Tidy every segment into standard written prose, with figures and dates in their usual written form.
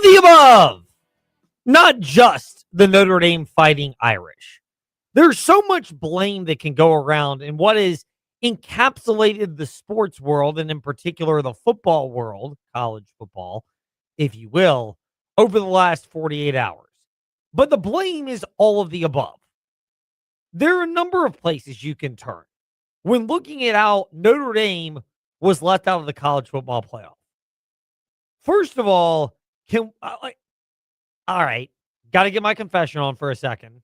the above. Not just the Notre Dame Fighting Irish. There's so much blame that can go around in what is encapsulated the sports world, and in particular the football world, college football, if you will, over the last 48 hours. But the blame is all of the above. There are a number of places you can turn when looking at how Notre Dame was left out of the college football playoff. First of all, all right, got to get my confession on for a second.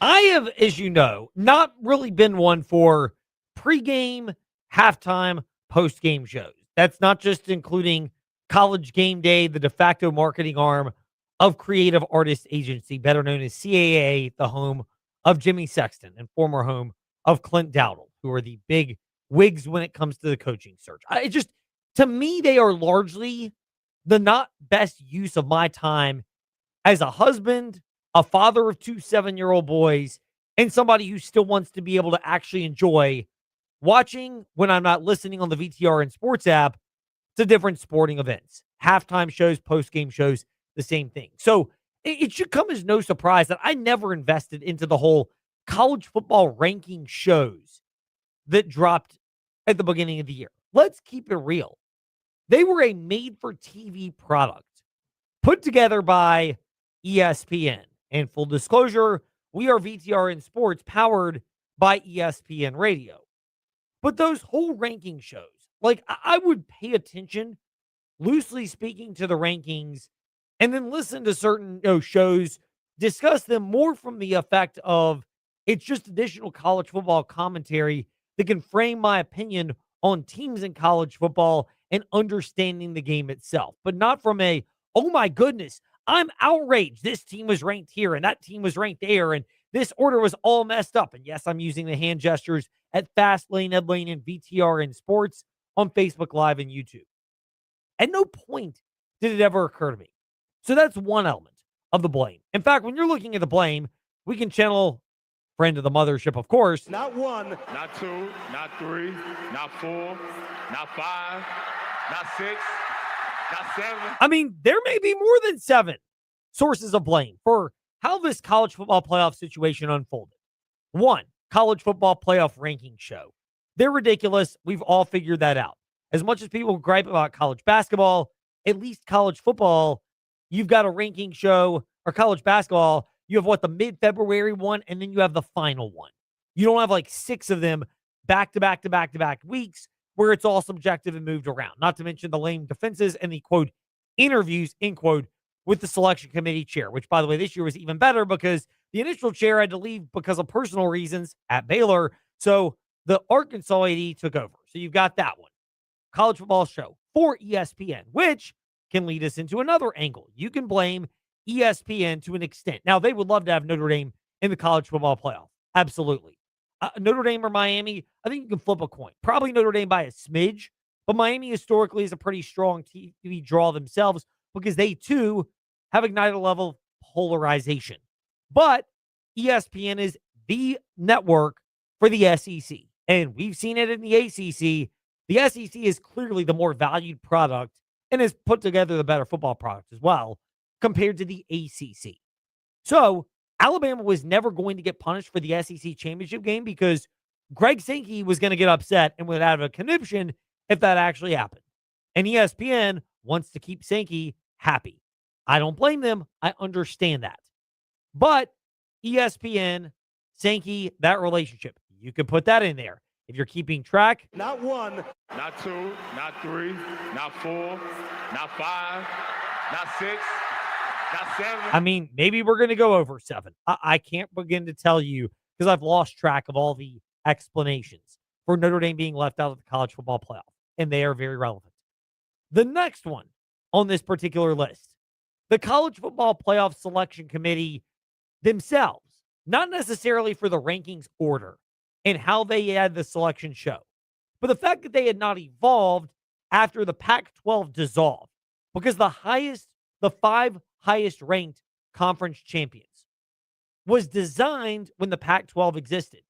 I have, as you know, not really been one for pregame, halftime, postgame shows. That's not just including College Game Day, the de facto marketing arm of Creative Artist Agency, better known as CAA, the home of Jimmy Sexton and former home of Clint Dowdle, who are the big wigs when it comes to the coaching search. To me, they are largely the not best use of my time as a husband, a father of two 7-year-old boys, and somebody who still wants to be able to actually enjoy watching when I'm not listening on the VTR and sports app to different sporting events. Halftime shows, post-game shows, the same thing. So it should come as no surprise that I never invested into the whole college football ranking shows that dropped at the beginning of the year. Let's keep it real. They were a made-for-TV product put together by ESPN. And full disclosure, we are VTR in Sports powered by ESPN Radio. But those whole ranking shows, like I would pay attention, loosely speaking, to the rankings and then listen to certain shows, discuss them more from the effect of it's just additional college football commentary that can frame my opinion on teams in college football and understanding the game itself, but not from a, oh my goodness, I'm outraged. This team was ranked here and that team was ranked there, and this order was all messed up. And yes, I'm using the hand gestures at Fastlane, Ed Lane, and VTR in Sports on Facebook Live and YouTube. At no point did it ever occur to me. So that's one element of the blame. In fact, when you're looking at the blame, we can channel friend of the mothership, of course. Not one, not two, not three, not four, not five, not six, not seven. I mean, there may be more than 7 sources of blame for how this college football playoff situation unfolded. 1, college football playoff ranking show. They're ridiculous. We've all figured that out. As much as people gripe about college basketball, at least college football, you've got a ranking show, or college basketball, you have the mid-February one, and then you have the final one. You don't have 6 of them back-to-back weeks where it's all subjective and moved around. Not to mention the lame defenses and the, quote, interviews, end quote, with the selection committee chair, which, by the way, this year was even better because the initial chair had to leave because of personal reasons at Baylor. So the Arkansas AD took over. So you've got that one. College football show for ESPN, which can lead us into another angle. You can blame ESPN to an extent. Now, they would love to have Notre Dame in the college football playoff. Absolutely. Notre Dame or Miami, I think you can flip a coin. Probably Notre Dame by a smidge, but Miami historically is a pretty strong TV draw themselves because they, too, have ignited a level of polarization. But ESPN is the network for the SEC, and we've seen it in the ACC. The SEC is clearly the more valued product and has put together the better football product as well compared to the ACC. So Alabama was never going to get punished for the SEC championship game because Greg Sankey was going to get upset and would have a conniption if that actually happened. And ESPN wants to keep Sankey happy. I don't blame them. I understand that. But ESPN, Sankey, that relationship, you can put that in there. If you're keeping track. Not one, not two, not three, not four, not five, not six, not seven. I mean, maybe we're going to go over 7. I can't begin to tell you because I've lost track of all the explanations for Notre Dame being left out of the college football playoff, and they are very relevant. The next one on this particular list, the college football playoff selection committee themselves, not necessarily for the rankings order and how they had the selection show, but the fact that they had not evolved after the Pac-12 dissolved, because the 5 highest ranked conference champions was designed when the Pac-12 existed.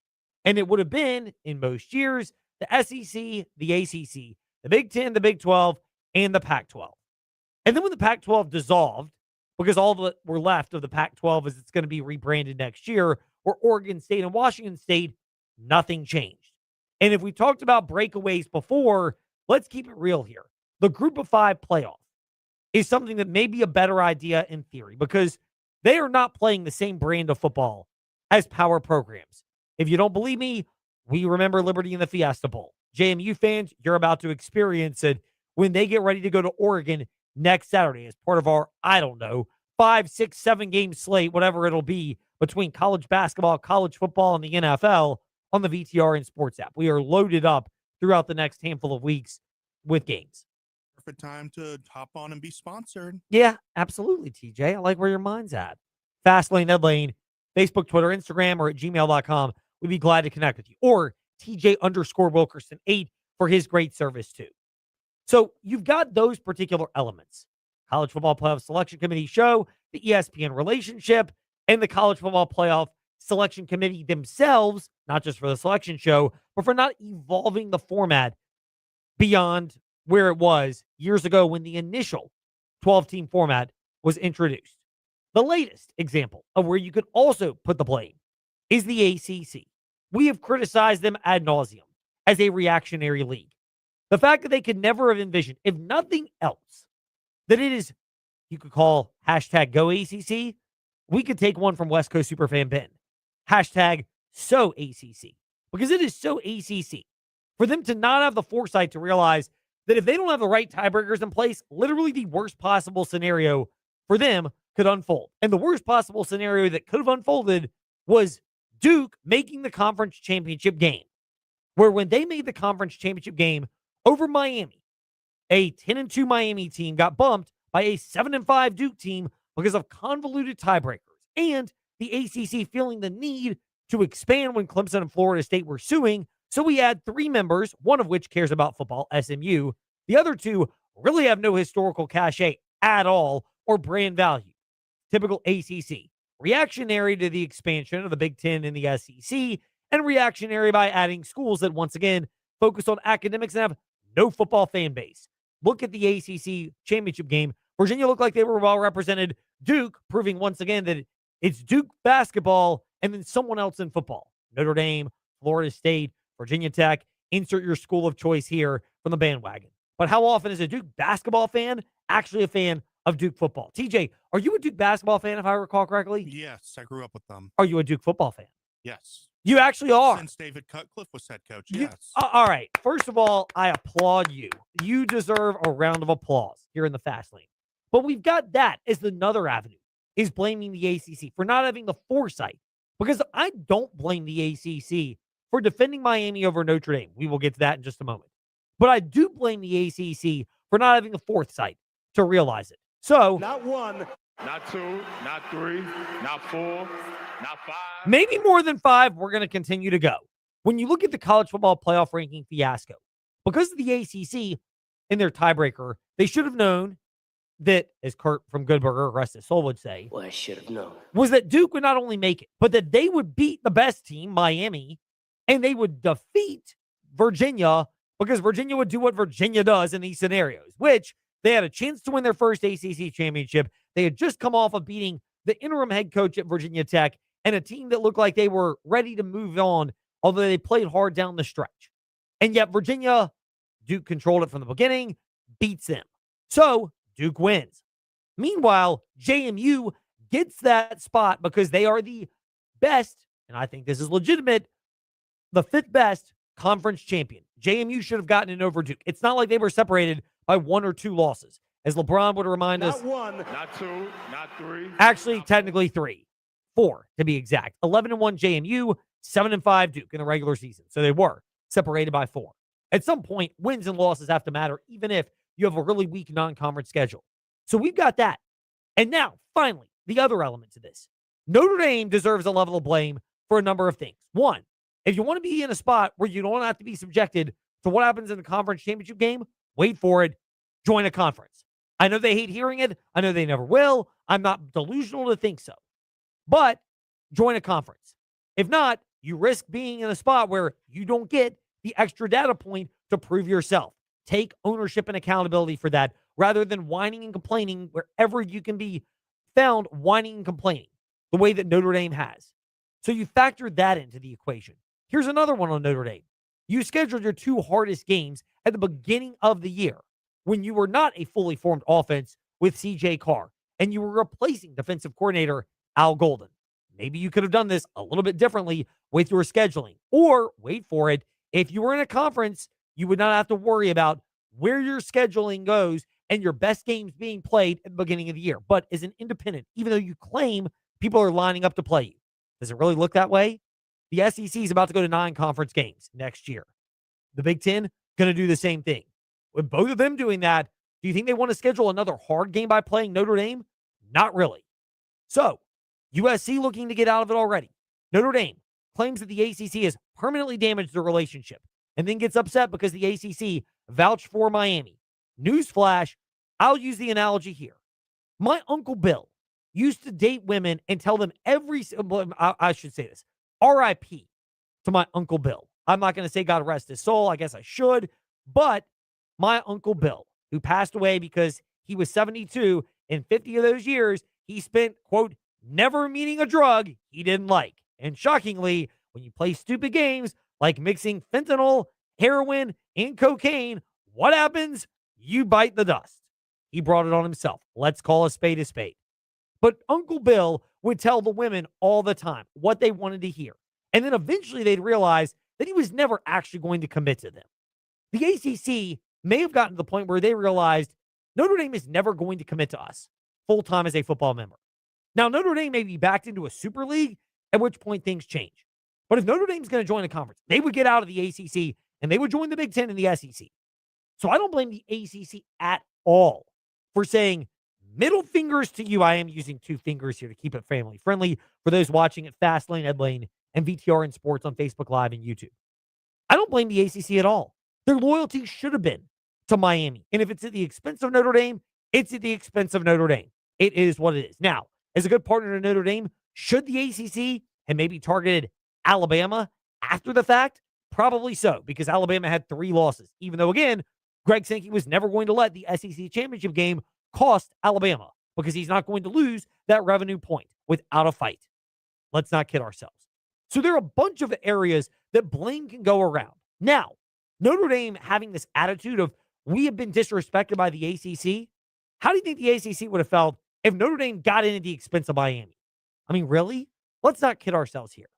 And it would have been, in most years, the SEC, the ACC, the Big 10, the Big 12, and the Pac-12. And then when the Pac-12 dissolved, because all that were left of the Pac-12 is it's going to be rebranded next year, where Oregon State and Washington State, nothing changed. And if we talked about breakaways before, let's keep it real here. The Group of Five playoff is something that may be a better idea in theory because they are not playing the same brand of football as power programs. If you don't believe me, we remember Liberty in the Fiesta Bowl. JMU fans, you're about to experience it when they get ready to go to Oregon next Saturday as part of our, I don't know, 5, 6, 7 game slate, whatever it'll be, between college basketball, college football, and the NFL on the VTR and Sports app. We are loaded up throughout the next handful of weeks with games. Perfect time to hop on and be sponsored. Yeah, absolutely, TJ. I like where your mind's at. Fastlane, Edlane, Facebook, Twitter, Instagram, or at gmail.com. We'd be glad to connect with you. Or TJ_Wilkerson8 for his great service, too. So you've got those particular elements. College Football Playoff Selection Committee show, the ESPN relationship, and the College Football Playoff Selection Committee themselves, not just for the selection show, but for not evolving the format beyond where it was years ago when the initial 12-team format was introduced. The latest example of where you could also put the blame is the ACC. We have criticized them ad nauseum as a reactionary league. The fact that they could never have envisioned, if nothing else, that it is, you could call hashtag Go ACC. We could take one from West Coast Superfan Ben. Hashtag So ACC. Because it is so ACC. For them to not have the foresight to realize that if they don't have the right tiebreakers in place, literally the worst possible scenario for them could unfold. And the worst possible scenario that could have unfolded was Duke making the conference championship game. Where when they made the conference championship game over Miami, a 10-2 Miami team got bumped by a 7-5 Duke team because of convoluted tiebreakers. And the ACC feeling the need to expand when Clemson and Florida State were suing. So we had 3 members, one of which cares about football, SMU. The other 2 really have no historical cachet at all or brand value. Typical ACC. Reactionary to the expansion of the Big Ten and the SEC, and reactionary by adding schools that, once again, focus on academics and have no football fan base. Look at the ACC championship game. Virginia looked like they were well represented. Duke proving once again that it's Duke basketball and then someone else in football. Notre Dame, Florida State, Virginia Tech. Insert your school of choice here from the bandwagon. But how often is a Duke basketball fan actually a fan of Duke football? TJ, are you a Duke basketball fan, if I recall correctly? Yes, I grew up with them. Are you a Duke football fan? Yes. You actually are. Since David Cutcliffe was head coach, yes. All right. First of all, I applaud you. You deserve a round of applause here in the fast lane. But we've got that as another avenue, is blaming the ACC for not having the foresight. Because I don't blame the ACC for defending Miami over Notre Dame. We will get to that in just a moment. But I do blame the ACC for not having the foresight to realize it. So, Not 1, not 2, not 3, not 4, not 5. maybe more than 5, we're going to continue to go. When you look at the college football playoff ranking fiasco, because of the ACC in their tiebreaker, they should have known that, as Kurt from Good Burger, rest his soul, would say, Well, I should have known. was that Duke would not only make it, but that they would beat the best team, Miami, and they would defeat Virginia because Virginia would do what Virginia does in these scenarios, which they had a chance to win their first ACC championship. They had just come off of beating the interim head coach at Virginia Tech and a team that looked like they were ready to move on, although they played hard down the stretch. And yet Virginia, Duke controlled it from the beginning, beats them. So Duke wins. Meanwhile, JMU gets that spot because they are the best, and I think this is legitimate, the 5th best conference champion. JMU should have gotten it over Duke. It's not like they were separated by 1 or 2 losses. As LeBron would remind us. Not 1, not 2, not 3. Actually, technically 3. 4, to be exact. 11-1 JMU, 7-5 Duke in the regular season. So they were separated by 4. At some point, wins and losses have to matter, even if you have a really weak non-conference schedule. So we've got that. And now, finally, the other element to this. Notre Dame deserves a level of blame for a number of things. One, if you want to be in a spot where you don't have to be subjected to what happens in the conference championship game, wait for it. Join a conference. I know they hate hearing it. I know they never will. I'm not delusional to think so. But join a conference. If not, you risk being in a spot where you don't get the extra data point to prove yourself. Take ownership and accountability for that rather than whining and complaining wherever you can be found whining and complaining the way that Notre Dame has. So you factor that into the equation. Here's another one on Notre Dame. You scheduled your 2 hardest games at the beginning of the year when you were not a fully formed offense with CJ Carr and you were replacing defensive coordinator Al Golden. Maybe you could have done this a little bit differently with your scheduling. Or, wait for it, if you were in a conference, you would not have to worry about where your scheduling goes and your best games being played at the beginning of the year. But as an independent, even though you claim people are lining up to play you, does it really look that way? The SEC is about to go to 9 conference games next year. The Big Ten going to do the same thing. With both of them doing that, do you think they want to schedule another hard game by playing Notre Dame? Not really. So, USC looking to get out of it already. Notre Dame claims that the ACC has permanently damaged the relationship and then gets upset because the ACC vouched for Miami. Newsflash, I'll use the analogy here. My Uncle Bill used to date women and tell them I should say this, RIP to my Uncle Bill. I'm not going to say God rest his soul. I guess I should. But my Uncle Bill, who passed away because he was 72, in 50 of those years, he spent, quote, never meeting a drug he didn't like. And shockingly, when you play stupid games like mixing fentanyl, heroin, and cocaine, what happens? You bite the dust. He brought it on himself. Let's call a spade a spade. But Uncle Bill would tell the women all the time what they wanted to hear. And then eventually they'd realize that he was never actually going to commit to them. The ACC may have gotten to the point where they realized Notre Dame is never going to commit to us full-time as a football member. Now, Notre Dame may be backed into a super league, at which point things change. But if Notre Dame's going to join a conference, they would get out of the ACC and they would join the Big Ten and the SEC. So I don't blame the ACC at all for saying, middle fingers to you. I am using 2 fingers here to keep it family friendly for those watching at Fastlane, Edlane, and VTR in Sports on Facebook Live and YouTube. I don't blame the ACC at all. Their loyalty should have been to Miami. And if it's at the expense of Notre Dame, it's at the expense of Notre Dame. It is what it is. Now, as a good partner to Notre Dame, should the ACC have maybe targeted Alabama after the fact? Probably so, because Alabama had 3 losses. Even though, again, Greg Sankey was never going to let the SEC championship game cost Alabama because he's not going to lose that revenue point without a fight. Let's not kid ourselves. So there are a bunch of areas that blame can go around. Now, Notre Dame having this attitude of, we have been disrespected by the ACC. How do you think the ACC would have felt if Notre Dame got in at the expense of Miami? I mean, really? Let's not kid ourselves here.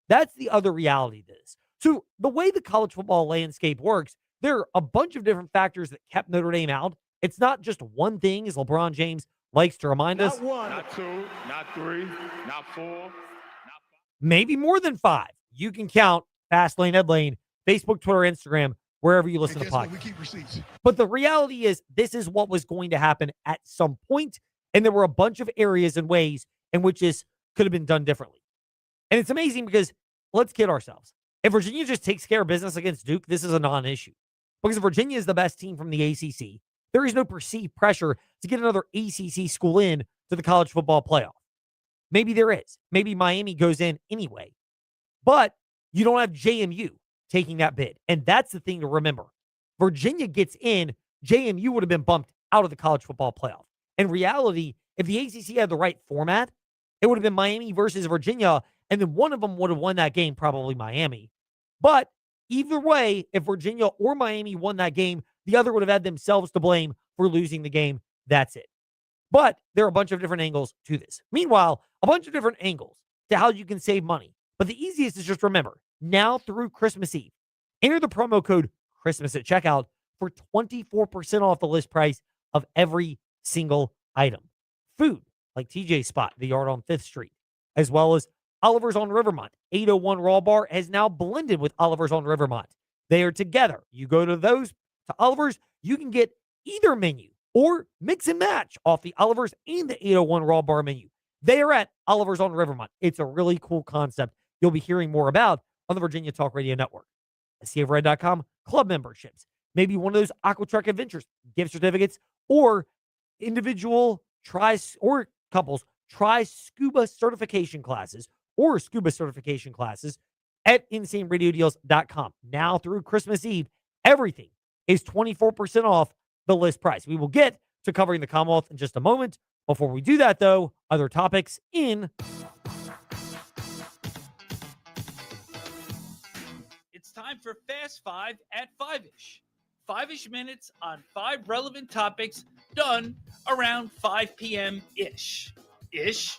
That's the other reality of this. So the way the college football landscape works, there are a bunch of different factors that kept Notre Dame out. It's not just one thing, as LeBron James likes to remind us. Not 1, not 2, not 3, not 4, not 5. Maybe more than 5. You can count Fastlane, Edlane, Facebook, Twitter, Instagram, wherever you listen to podcasts. We keep receipts. But the reality is, this is what was going to happen at some point, and there were a bunch of areas and ways in which this could have been done differently. And it's amazing because, let's kid ourselves, if Virginia just takes care of business against Duke, this is a non-issue. Because Virginia is the best team from the ACC, there is no perceived pressure to get another ACC school in to the college football playoff. Maybe there is. Maybe Miami goes in anyway. But you don't have JMU taking that bid. And that's the thing to remember. Virginia gets in, JMU would have been bumped out of the college football playoff. In reality, if the ACC had the right format, it would have been Miami versus Virginia, and then one of them would have won that game, probably Miami. But either way, if Virginia or Miami won that game, the other would have had themselves to blame for losing the game. That's it. But there are a bunch of different angles to this. Meanwhile, a bunch of different angles to how you can save money. But the easiest is just remember, now through Christmas Eve, enter the promo code Christmas at checkout for 24% off the list price of every single item. Food, like TJ's Spot, the Yard on 5th Street, as well as Oliver's on Rivermont. 801 Raw Bar has now blended with Oliver's on Rivermont. They are together. You go to Oliver's, you can get either menu or mix and match off the Oliver's and the 801 Raw Bar menu. They are at Oliver's on Rivermont. It's a really cool concept you'll be hearing more about on the Virginia Talk Radio Network. SCFRed.com, club memberships, maybe one of those Aqua Truck Adventures, gift certificates, or individual or couples try scuba certification classes or scuba certification classes at InsaneRadioDeals.com. Now through Christmas Eve, everything is 24% off the list price. We will get to covering the Commonwealth in just a moment. Before we do that, though, other topics in. It's time for Fast Five at Five-ish. Five-ish minutes on 5 relevant topics done around 5 p.m.-ish. Ish?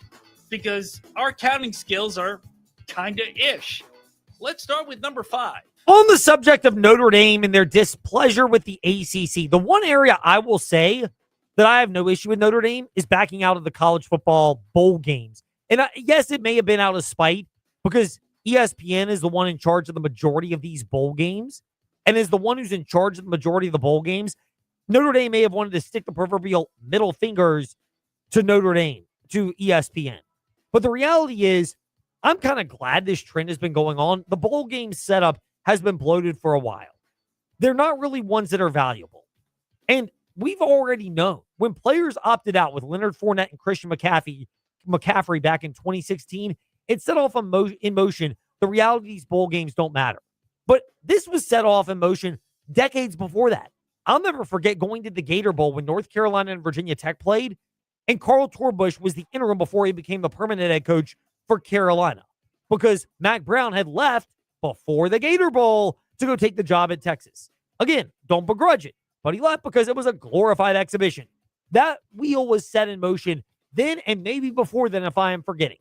Because our counting skills are kinda ish. Let's start with number 5. On the subject of Notre Dame and their displeasure with the ACC, the one area I will say that I have no issue with Notre Dame is backing out of the college football bowl games. And yes, it may have been out of spite because ESPN is the one in charge of the majority of these bowl games and is the one who's in charge of the majority of the bowl games. Notre Dame may have wanted to stick the proverbial middle fingers to Notre Dame, to ESPN. But the reality is, I'm kind of glad this trend has been going on. The bowl game setup has been bloated for a while. They're not really ones that are valuable. And we've already known when players opted out with Leonard Fournette and Christian McCaffrey back in 2016, it set off in motion the reality these bowl games don't matter. But this was set off in motion decades before that. I'll never forget going to the Gator Bowl when North Carolina and Virginia Tech played, and Carl Torbush was the interim before he became the permanent head coach for Carolina because Mac Brown had left before the Gator Bowl to go take the job at Texas. Again, don't begrudge it, but he left because it was a glorified exhibition. That wheel was set in motion then and maybe before then if I am forgetting.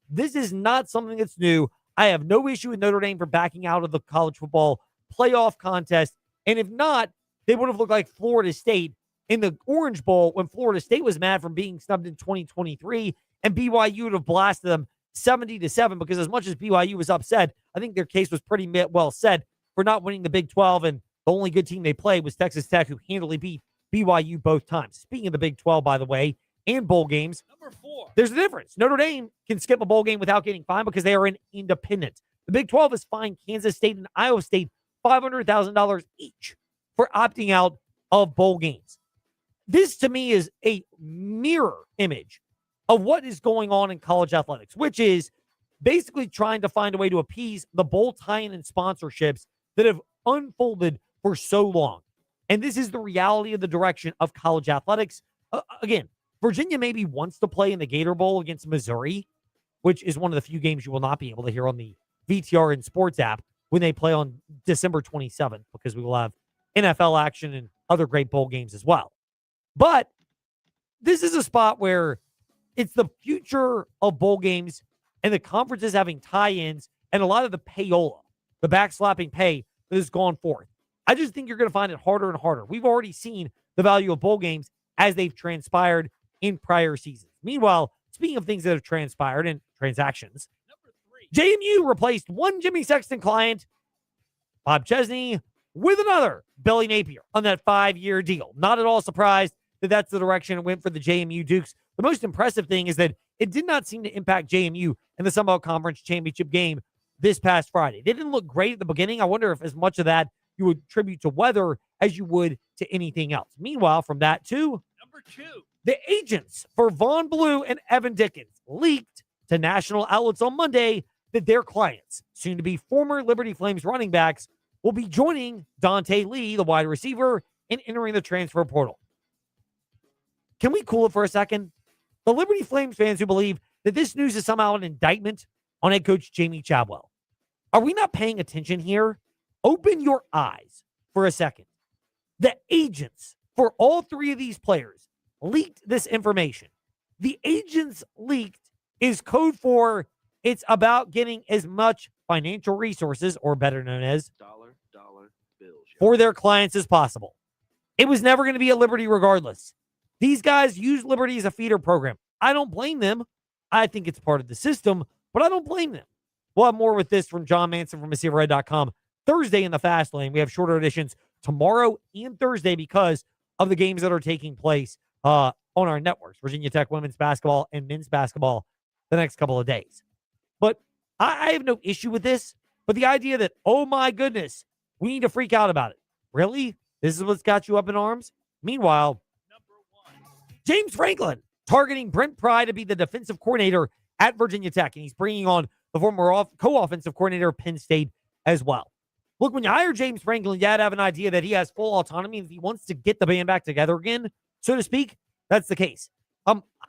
This is not something that's new. I have no issue with Notre Dame for backing out of the college football playoff contest. And if not, they would have looked like Florida State in the Orange Bowl when Florida State was mad from being snubbed in 2023 and BYU would have blasted them 70-7 because as much as BYU was upset, I think their case was pretty well said for not winning the Big 12, and the only good team they played was Texas Tech, who handily beat BYU both times. Speaking of the Big 12, by the way, and bowl games, Number 4. there's a difference. Notre Dame can skip a bowl game without getting fined because they are an independent. The Big 12 has fined Kansas State and Iowa State $500,000 each for opting out of bowl games. This, to me, is a mirror image of what is going on in college athletics, which is basically trying to find a way to appease the bowl tie-in and sponsorships that have unfolded for so long. And this is the reality of the direction of college athletics. Again, Virginia maybe wants to play in the Gator Bowl against Missouri, which is one of the few games you will not be able to hear on the VTR and Sports app when they play on December 27th, because we will have NFL action and other great bowl games as well. But this is a spot where it's the future of bowl games and the conferences having tie-ins and a lot of the payola, the backslapping pay that has gone forth. I just think you're going to find it harder and harder. We've already seen the value of bowl games as they've transpired in prior seasons. Meanwhile, speaking of things that have transpired in transactions, Number 3. JMU replaced one Jimmy Sexton client, Bob Chesney, with another, Billy Napier, on that 5-year deal. Not at all surprised that that's the direction it went for the JMU Dukes. The most impressive thing is that it did not seem to impact JMU in the Sun Belt Conference Championship game this past Friday. They didn't look great at the beginning. I wonder if as much of that you would attribute to weather as you would to anything else. Meanwhile, from that to Number 2. the agents for Vaughn Blue and Evan Dickens leaked to national outlets on Monday that their clients, soon to be former Liberty Flames running backs, will be joining Dante Lee, the wide receiver, and entering the transfer portal. Can we cool it for a second? The Liberty Flames fans who believe that this news is somehow an indictment on head coach Jamie Chadwell. Are we not paying attention here? Open your eyes for a second. The agents for all 3 of these players leaked this information. The agents leaked is code for it's about getting as much financial resources, or better known as dollar bills, for their clients as possible. It was never going to be at Liberty regardless. These guys use Liberty as a feeder program. I don't blame them. I think it's part of the system, but I don't blame them. We'll have more with this from John Manson from MississippiRed.com Thursday in the Fast Lane. We have shorter editions tomorrow and Thursday because of the games that are taking place on our networks, Virginia Tech women's basketball and men's basketball, the next couple of days. But I have no issue with this. But the idea that, oh my goodness, we need to freak out about it. Really? This is what's got you up in arms? Meanwhile, Number 1. James Franklin targeting Brent Pry to be the defensive coordinator at Virginia Tech. And he's bringing on the former co-offensive coordinator of Penn State as well. Look, when you hire James Franklin, you had to have an idea that he has full autonomy. If he wants to get the band back together again, so to speak, that's the case.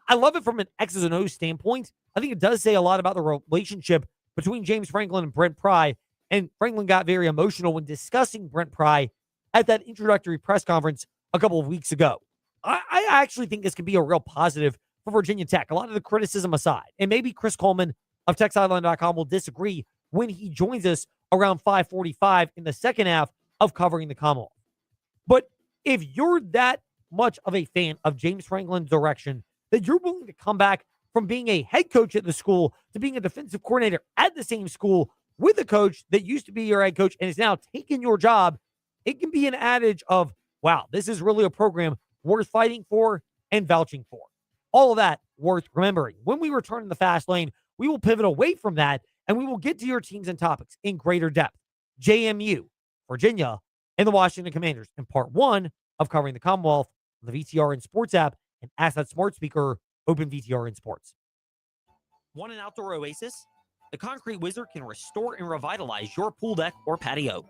I love it from an X's and O's standpoint. I think it does say a lot about the relationship between James Franklin and Brent Pry. And Franklin got very emotional when discussing Brent Pry at that introductory press conference a couple of weeks ago. I actually think this could be a real positive for Virginia Tech. A lot of the criticism aside, and maybe Chris Coleman of TexSideline.com will disagree when he joins us around 5:45 in the second half of covering the Commonwealth. But if you're that much of a fan of James Franklin's direction, that you're willing to come back from being a head coach at the school to being a defensive coordinator at the same school with a coach that used to be your head coach and is now taking your job, it can be an adage of, wow, this is really a program worth fighting for and vouching for. All of that worth remembering. When we return in the fast lane, we will pivot away from that and we will get to your teams and topics in greater depth. JMU, Virginia, and the Washington Commanders in part one of covering the Commonwealth, the VTRN Sports app, and Ask That Smart Speaker, Open VTRN Sports. Want an outdoor oasis? The Concrete Wizard can restore and revitalize your pool deck or patio.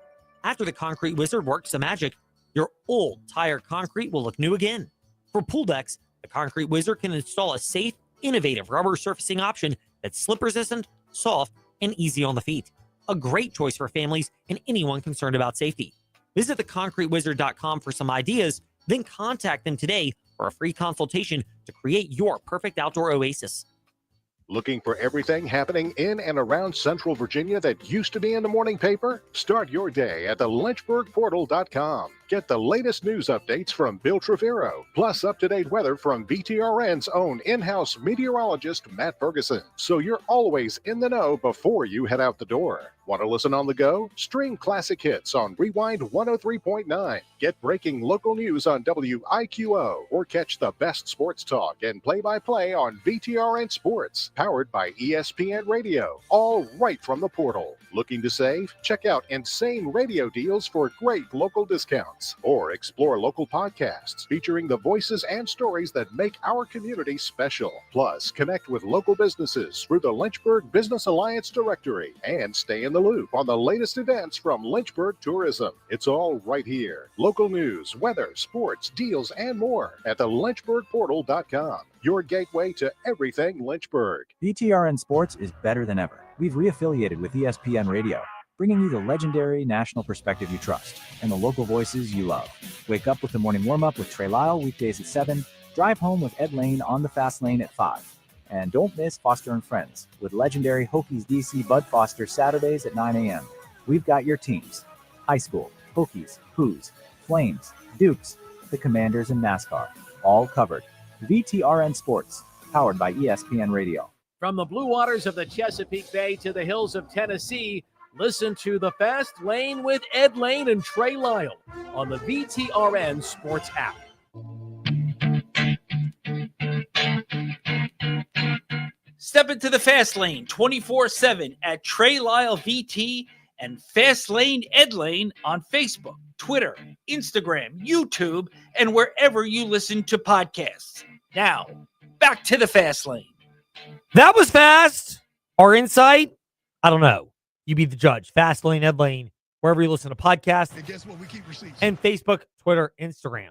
After the Concrete Wizard works the magic, your old, tired concrete will look new again. For pool decks, the Concrete Wizard can install a safe, innovative rubber surfacing option that's slip-resistant, soft, and easy on the feet. A great choice for families and anyone concerned about safety. Visit theconcretewizard.com for some ideas, then contact them today for a free consultation to create your perfect outdoor oasis. Looking for everything happening in and around Central Virginia that used to be in the morning paper? Start your day at the lynchburgportal.com. Get the latest news updates from Bill Treviro, plus up-to-date weather from VTRN's own in-house meteorologist, Matt Ferguson. So you're always in the know before you head out the door. Want to listen on the go? Stream classic hits on Rewind 103.9. Get breaking local news on WIQO, or catch the best sports talk and play-by-play on VTRN Sports, powered by ESPN Radio, all right from the portal. Looking to save? Check out insane radio deals for great local discounts, or explore local podcasts featuring the voices and stories that make our community special. Plus, connect with local businesses through the Lynchburg Business Alliance directory and stay in the loop on the latest events from Lynchburg Tourism. It's all right here. Local news, weather, sports, deals, and more at the lynchburgportal.com. Your gateway to everything Lynchburg. VTRN Sports is better than ever. We've reaffiliated with ESPN Radio, bringing you the legendary national perspective you trust and the local voices you love. Wake up with the morning warm-up with Trey Lyle weekdays at 7. Drive home with Ed Lane on the Fast Lane at 5. And don't miss Foster and Friends with legendary Hokies DC Bud Foster Saturdays at 9 a.m. We've got your teams: high school, Hokies, Hoos, Flames, Dukes, the Commanders, and NASCAR, all covered. VTRN Sports, powered by ESPN Radio. From the blue waters of the Chesapeake Bay to the hills of Tennessee, listen to The Fast Lane with Ed Lane and Trey Lyle on the VTRN Sports app. Step into the Fast Lane 24/7 at Trey Lyle VT and Fast Lane Ed Lane on Facebook, Twitter, Instagram, YouTube, and wherever you listen to podcasts. Now, back to the Fast Lane. That was fast. Our insight? I don't know. You be the judge. Fast Lane, Ed Lane, wherever you listen to podcasts. And guess what? We keep receipts. And Facebook, Twitter, Instagram.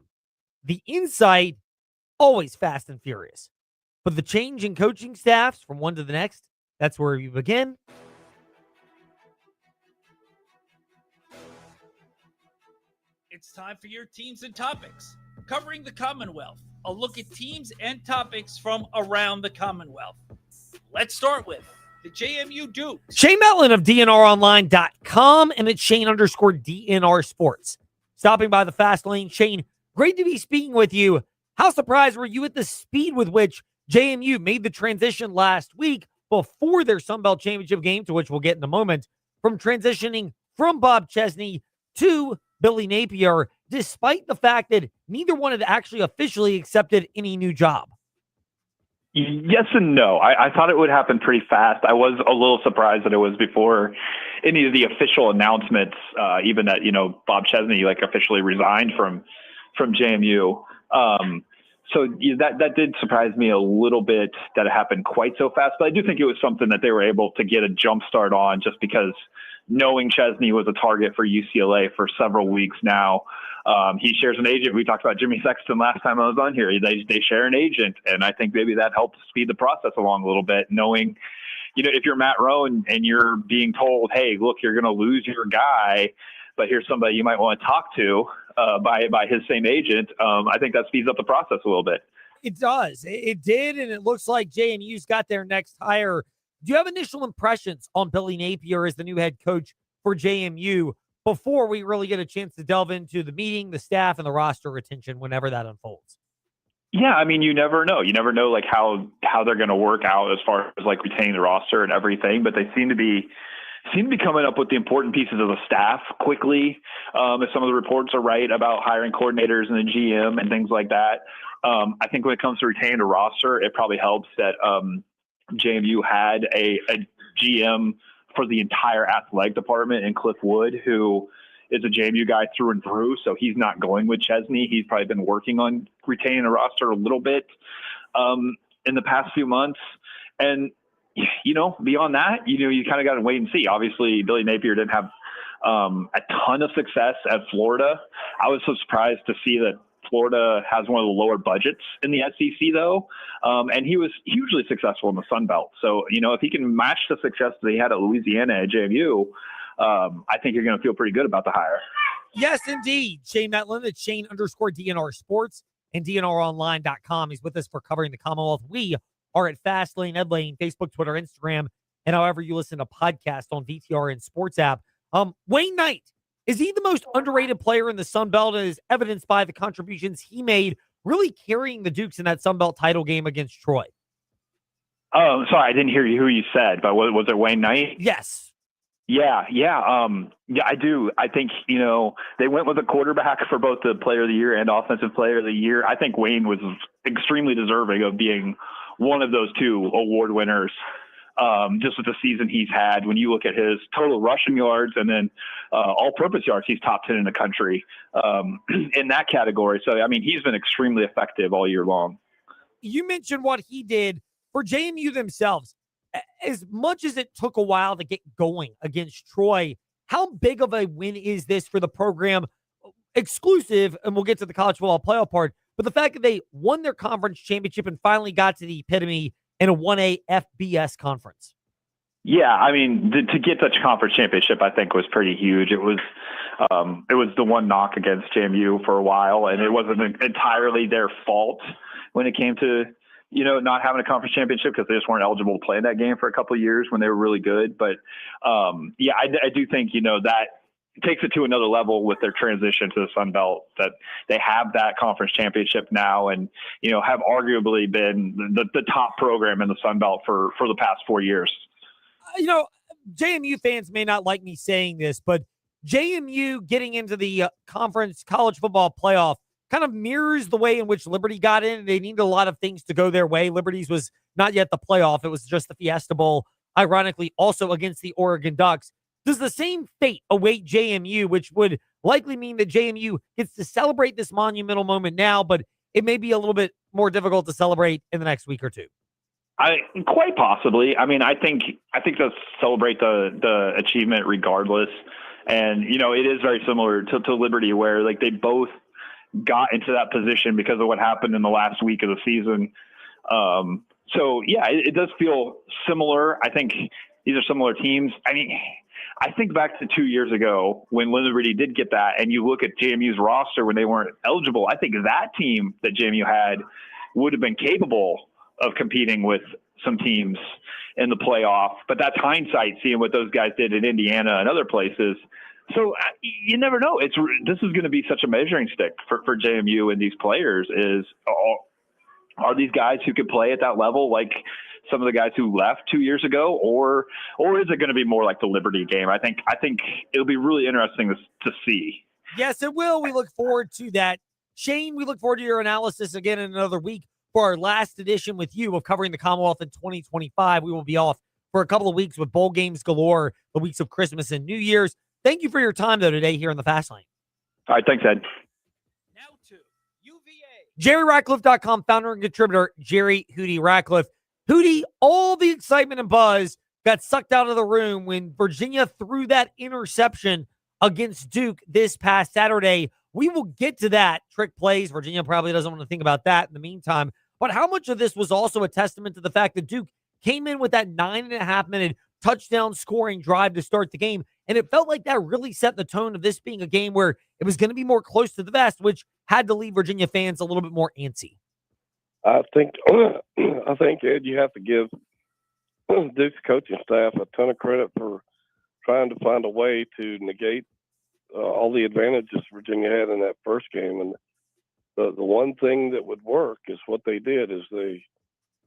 The insight, always fast and furious. But the change in coaching staffs from one to the next, that's where we begin. It's time for your teams and topics. Covering the Commonwealth, a look at teams and topics from around the Commonwealth. Let's start with the JMU Dukes. Shane Metlin of DNRonline.com and it's Shane_DNR Sports. Stopping by the Fast Lane. Shane, great to be speaking with you. How surprised were you at the speed with which JMU made the transition last week before their Sun Belt Championship game, to which we'll get in a moment, from transitioning from Bob Chesney to Billy Napier, despite the fact that neither one had actually officially accepted any new job? Yes and no. I thought it would happen pretty fast. I was a little surprised that it was before any of the official announcements, even that, Bob Chesney officially resigned from JMU. So that did surprise me a little bit that it happened quite so fast. But I do think it was something that they were able to get a jump start on, just because knowing Chesney was a target for UCLA for several weeks now. He shares an agent. We talked about Jimmy Sexton last time I was on here. They share an agent, and I think maybe that helps speed the process along a little bit, knowing, if you're Matt Rowan and you're being told, hey, look, you're going to lose your guy, but here's somebody you might want to talk to by his same agent, I think that speeds up the process a little bit. It does. It did, and it looks like JMU's got their next hire. Do you have initial impressions on Billy Napier as the new head coach for JMU before we really get a chance to delve into the meeting, the staff, and the roster retention whenever that unfolds? Yeah, I mean, you never know. You never know like how they're going to work out as far as like retaining the roster and everything, but they seem to be coming up with the important pieces of the staff quickly. If some of the reports are right about hiring coordinators and the GM and things like that. I think when it comes to retaining the roster, it probably helps that JMU had a GM for the entire athletic department in Cliff Wood, who is a JMU guy through and through. So he's not going with Chesney. He's probably been working on retaining the roster a little bit in the past few months. And, beyond that, you kind of got to wait and see. Obviously, Billy Napier didn't have a ton of success at Florida. I was so surprised to see that Florida has one of the lower budgets in the SEC, though. And he was hugely successful in the Sun Belt. So, if he can match the success that he had at Louisiana at JMU, I think you're going to feel pretty good about the hire. Yes, indeed. Shane Metlin, it's Shane_DNR Sports and DNRonline.com. He's with us for covering the Commonwealth. We are at Fastlane, Ed Lane, Facebook, Twitter, Instagram, and however you listen to podcasts on VTR and Sports app. Wayne Knight, is he the most underrated player in the Sun Belt, as evidenced by the contributions he made, really carrying the Dukes in that Sun Belt title game against Troy? Oh, sorry, I didn't hear who you said, but was it Wayne Knight? Yes. Yeah, I do. I think, they went with a quarterback for both the player of the year and offensive player of the year. I think Wayne was extremely deserving of being one of those two award winners. Just with the season he's had, when you look at his total rushing yards and then all-purpose yards, he's top 10 in the country in that category. So, I mean, he's been extremely effective all year long. You mentioned what he did for JMU themselves. As much as it took a while to get going against Troy, how big of a win is this for the program? Exclusive, and we'll get to the college football playoff part, but the fact that they won their conference championship and finally got to the epitome in a 1A FBS conference. Yeah, I mean, to get such a conference championship, I think was pretty huge. It was the one knock against JMU for a while, and it wasn't entirely their fault when it came to, not having a conference championship, because they just weren't eligible to play in that game for a couple of years when they were really good. But I do think, that takes it to another level with their transition to the Sun Belt, that they have that conference championship now and, have arguably been the top program in the Sun Belt for the past 4 years. JMU fans may not like me saying this, but JMU getting into the conference college football playoff kind of mirrors the way in which Liberty got in. They needed a lot of things to go their way. Liberty's was not yet the playoff. It was just the Fiesta Bowl, ironically, also against the Oregon Ducks. Does the same fate await JMU, which would likely mean that JMU gets to celebrate this monumental moment now, but it may be a little bit more difficult to celebrate in the next week or two? Quite possibly. I mean, I think they'll celebrate the achievement regardless. And, it is very similar to Liberty, where like they both got into that position because of what happened in the last week of the season. So yeah, it does feel similar. I think these are similar teams. I mean, I think back to 2 years ago when Liberty did get that, and you look at JMU's roster when they weren't eligible. I think that team that JMU had would have been capable of competing with some teams in the playoff. But that's hindsight, seeing what those guys did in Indiana and other places. So you never know. This is going to be such a measuring stick for JMU and these players. Are these guys who could play at that level like some of the guys who left 2 years ago, or is it going to be more like the Liberty game? I think it'll be really interesting to see. Yes, it will. We look forward to that. Shane, we look forward to your analysis again in another week for our last edition with you of covering the Commonwealth in 2025. We will be off for a couple of weeks with bowl games galore, the weeks of Christmas and New Year's. Thank you for your time, though, today here in the Fast Lane. All right, thanks, Ed. Now to UVA. JerryRatcliffe.com founder and contributor, Jerry Hootie Ratcliffe. Hootie, all the excitement and buzz got sucked out of the room when Virginia threw that interception against Duke this past Saturday. We will get to that. Trick plays. Virginia probably doesn't want to think about that in the meantime. But how much of this was also a testament to the fact that Duke came in with that 9.5-minute touchdown scoring drive to start the game? And it felt like that really set the tone of this being a game where it was going to be more close to the vest, which had to leave Virginia fans a little bit more antsy. I think, Ed, you have to give Duke's coaching staff a ton of credit for trying to find a way to negate all the advantages Virginia had in that first game. And the one thing that would work is what they did is they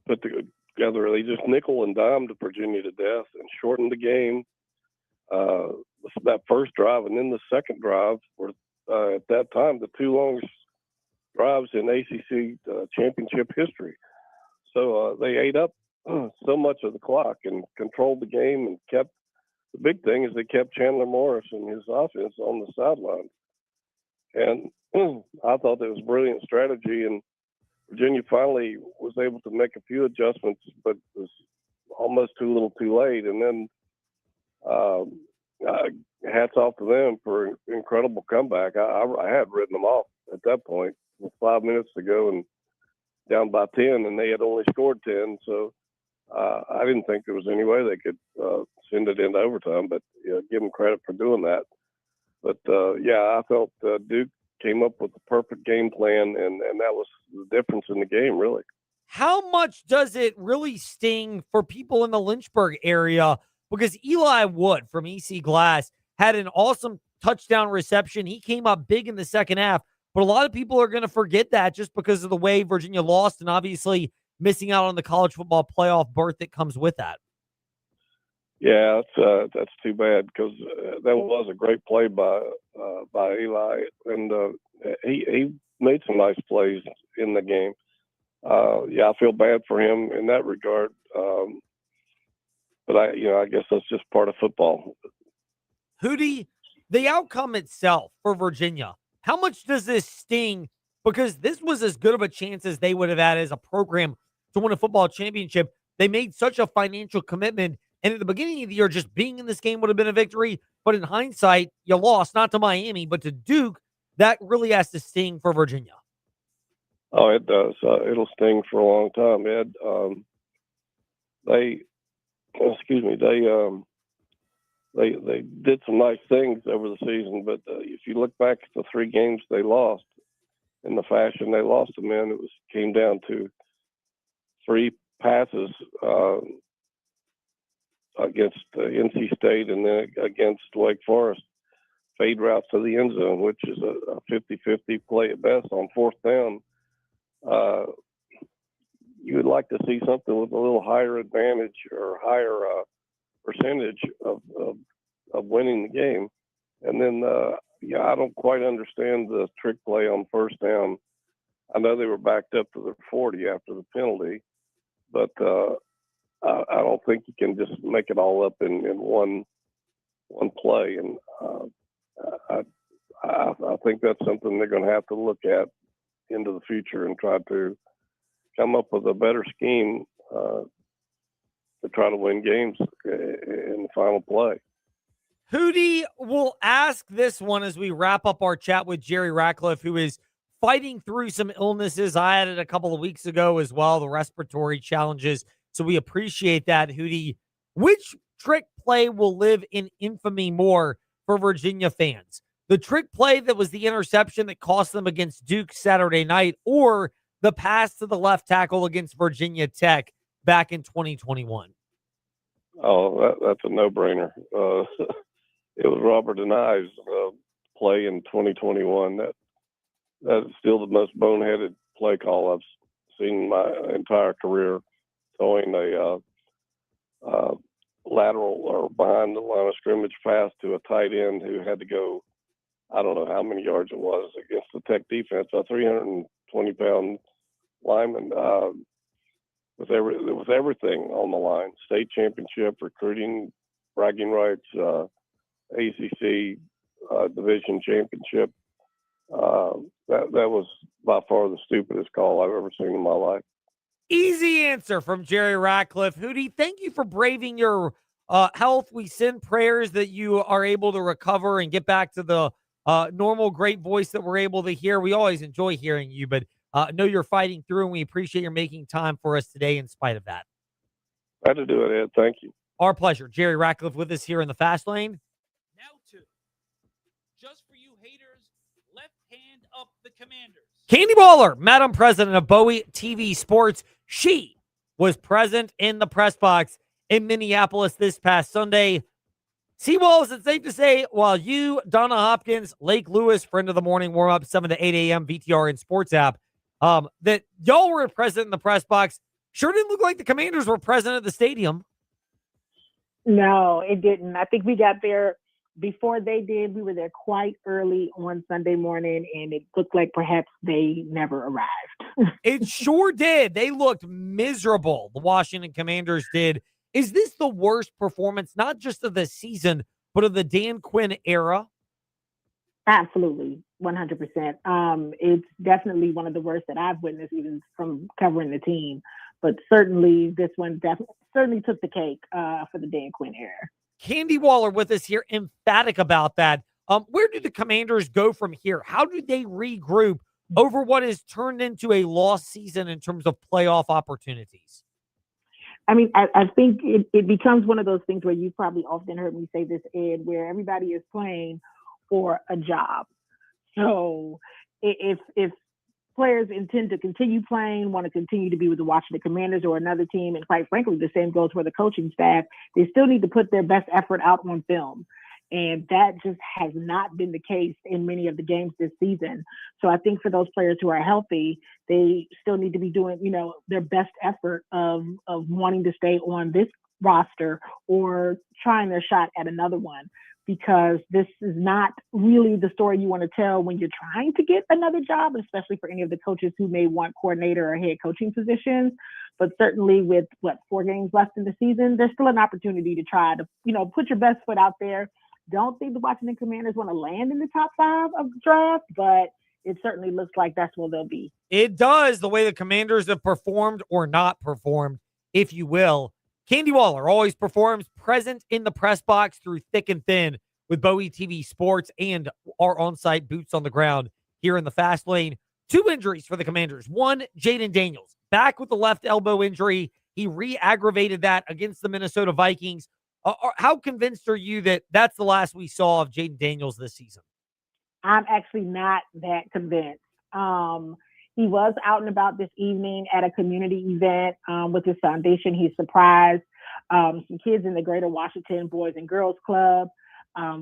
put together, they just nickel and dimed Virginia to death and shortened the game. That first drive and then the second drive were at that time the two longest drives in ACC championship history. So they ate up so much of the clock and controlled the game and kept. The big thing is they kept Chandler Morris and his offense on the sidelines. And I thought that was brilliant strategy. And Virginia finally was able to make a few adjustments, but was almost too little too late. And then hats off to them for an incredible comeback. I had written them off at that point with 5 minutes to go and down by 10, and they had only scored 10. So I didn't think there was any way they could send it into overtime, but give them credit for doing that. But I felt Duke came up with the perfect game plan, and that was the difference in the game, really. How much does it really sting for people in the Lynchburg area? Because Eli Wood from EC Glass had an awesome touchdown reception. He came up big in the second half, but a lot of people are going to forget that just because of the way Virginia lost and obviously missing out on the college football playoff berth that comes with that. Yeah, that's too bad because that was a great play by Eli, and he made some nice plays in the game. I feel bad for him in that regard, but I guess that's just part of football. Hootie, the outcome itself for Virginia, how much does this sting? Because this was as good of a chance as they would have had as a program to win a football championship. They made such a financial commitment. And at the beginning of the year, just being in this game would have been a victory. But in hindsight, you lost, not to Miami, but to Duke. That really has to sting for Virginia. Oh, it does. It'll sting for a long time, Ed. They did some nice things over the season, but if you look back at the three games they lost in the fashion they lost them in, it came down to three passes against NC State and then against Wake Forest, fade routes to the end zone, which is a 50-50 play at best on fourth down. You would like to see something with a little higher advantage or higher percentage of winning the game. And then, I don't quite understand the trick play on first down. I know they were backed up to their 40 after the penalty, but I don't think you can just make it all up in one play. And I think that's something they're going to have to look at into the future and try to come up with a better scheme to try to win games in the final play. Hootie, will ask this one as we wrap up our chat with Jerry Ratcliffe, who is fighting through some illnesses. I had it a couple of weeks ago as well, the respiratory challenges. So we appreciate that, Hootie. Which trick play will live in infamy more for Virginia fans? The trick play that was the interception that cost them against Duke Saturday night, or the pass to the left tackle against Virginia Tech back in 2021? Oh, that's a no-brainer. It was Robert and I's play in 2021. That is still the most boneheaded play call I've seen in my entire career, throwing a lateral or behind the line of scrimmage pass to a tight end who had to go, I don't know how many yards it was, against the Tech defense, a 320-pound lineman with everything on the line: state championship, recruiting, bragging rights, ACC division championship. That was by far the stupidest call I've ever seen in my life. Easy answer from Jerry Ratcliffe. Hootie, thank you for braving your health. We send prayers that you are able to recover and get back to the normal great voice that we're able to hear. We always enjoy hearing you, but know you're fighting through, and we appreciate your making time for us today in spite of that. Glad to do it, Ed. Thank you. Our pleasure. Jerry Ratcliffe with us here in the Fast Lane. Now to, just for you haters, left hand up the Commanders. Candy Waller, Madam President of Bowie TV Sports. She was present in the press box in Minneapolis this past Sunday. Seawall, is it safe to say, while you, Donna Hopkins, Lake Lewis, friend of the morning warm-up, 7 to 8 a.m., VTR and Sports app, that y'all were present in the press box, sure didn't look like the Commanders were present at the stadium. No, it didn't. I think we got there before they did. We were there quite early on Sunday morning, and it looked like perhaps they never arrived. It sure did. They looked miserable. The Washington Commanders did. Is this the worst performance, not just of the season, but of the Dan Quinn era? Absolutely, 100%. It's definitely one of the worst that I've witnessed, even from covering the team. But certainly, this one certainly took the cake for the Dan Quinn era. Candy Waller with us here, emphatic about that. Where do the Commanders go from here? How do they regroup over what has turned into a lost season in terms of playoff opportunities? I mean, I think it becomes one of those things where you've probably often heard me say this, Ed, where everybody is playing for a job. So if players intend to continue playing, want to continue to be with the Washington Commanders or another team, and quite frankly, the same goes for the coaching staff, they still need to put their best effort out on film. And that just has not been the case in many of the games this season. So I think for those players who are healthy, they still need to be doing, their best effort of wanting to stay on this roster or trying their shot at another one, because this is not really the story you want to tell when you're trying to get another job, especially for any of the coaches who may want coordinator or head coaching positions. But certainly with 4 games left in the season, there's still an opportunity to try to, put your best foot out there. Don't think the Washington Commanders want to land in the top 5 of the draft, but it certainly looks like that's where they'll be. It does, the way the Commanders have performed or not performed, if you will. Candy Waller always performs, present in the press box through thick and thin with Bowie TV Sports and our on-site boots on the ground here in the Fast Lane. 2 injuries for the Commanders. One, Jaden Daniels, back with the left elbow injury. He re-aggravated that against the Minnesota Vikings. How convinced are you that that's the last we saw of Jaden Daniels this season? I'm actually not that convinced. He was out and about this evening at a community event with his foundation. He surprised some kids in the Greater Washington Boys and Girls Club